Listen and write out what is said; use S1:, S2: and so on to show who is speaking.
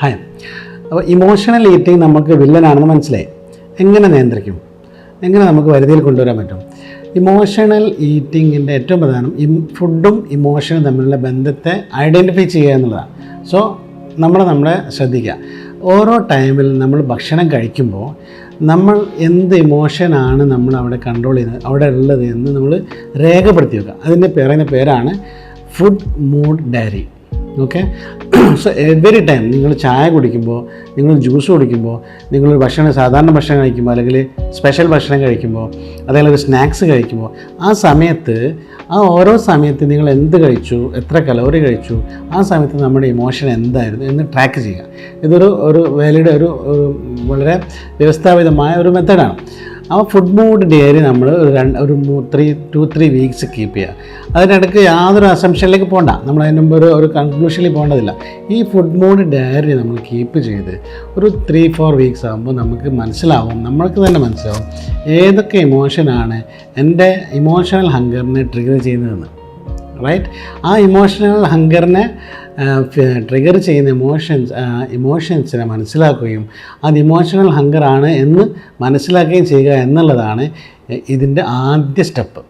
S1: Hi. അപ്പോൾ emotional eating നമുക്ക് വില്ലനാണെന്ന് മനസ്സിലായി. എങ്ങനെ നിയന്ത്രിക്കും, എങ്ങനെ നമുക്ക് വരുതിയിൽ കൊണ്ടുവരാൻ പറ്റും? ഇമോഷണൽ ഈറ്റിങ്ങിൻ്റെ ഏറ്റവും പ്രധാനം ഫുഡും ഇമോഷനും തമ്മിലുള്ള ബന്ധത്തെ ഐഡൻറ്റിഫൈ ചെയ്യുക എന്നുള്ളതാണ്. സോ നമ്മളെ ശ്രദ്ധിക്കുക. ഓരോ ടൈമിൽ നമ്മൾ ഭക്ഷണം കഴിക്കുമ്പോൾ നമ്മൾ എന്ത് ഇമോഷനാണ് നമ്മൾ അവിടെ കൺട്രോൾ ചെയ്യുന്നത്, അവിടെ ഉള്ളത് എന്ന് നമ്മൾ രേഖപ്പെടുത്തി വെക്കുക. അതിൻ്റെ പറയുന്ന പേരാണ് food mood diary. Okay. So every time നിങ്ങൾ ചായ കുടിക്കുമ്പോൾ, നിങ്ങൾ ജ്യൂസ് കുടിക്കുമ്പോൾ, നിങ്ങൾ സാധാരണ ഭക്ഷണം കഴിക്കുമ്പോൾ, അല്ലെങ്കിൽ സ്പെഷ്യൽ ഭക്ഷണം കഴിക്കുമ്പോൾ, അതല്ലെങ്കിൽ ഒരു സ്നാക്സ് കഴിക്കുമ്പോൾ, ആ ഓരോ സമയത്ത് നിങ്ങൾ എന്ത് കഴിച്ചു, എത്ര കലോറി കഴിച്ചു, ആ സമയത്ത് നമ്മുടെ ഇമോഷൻ എന്തായിരുന്നു എന്ന് ട്രാക്ക് ചെയ്യുക. ഇതൊരു വാലിഡ് വളരെ വ്യവസ്ഥാപിതമായ ഒരു മെത്തേഡാണ്. ആ ഫുഡ് മൂഡ് ഡയറി നമ്മൾ ഒരു 2-3 വീക്സ് കീപ്പ് ചെയ്യുക. അതിനിടയ്ക്ക് യാതൊരു അസംഷനിലേക്ക് പോകണ്ട, നമ്മൾ അതിന് മുമ്പ് ഒരു കൺക്ലൂഷനിൽ പോകേണ്ടതില്ല. ഈ ഫുഡ് മൂഡ് ഡയറി നമ്മൾ കീപ്പ് ചെയ്ത് ഒരു 3-4 വീക്സ് ആകുമ്പോൾ നമ്മൾക്ക് തന്നെ മനസ്സിലാവും ഏതൊക്കെ ഇമോഷനാണ് എൻ്റെ ഇമോഷണൽ ഹങ്കറിനെ ട്രിഗർ ചെയ്യുന്നതെന്ന്. റൈറ്റ്. ആ ഇമോഷണൽ ഹങ്കറിനെ ട്രിഗർ ചെയ്യുന്ന ഇമോഷൻസിനെ മനസ്സിലാക്കുകയും അത് ഇമോഷണൽ ഹങ്കറാണ് എന്ന് മനസ്സിലാക്കുകയും ചെയ്യുക എന്നുള്ളതാണ് ഇതിൻ്റെ ആദ്യ സ്റ്റെപ്പ്.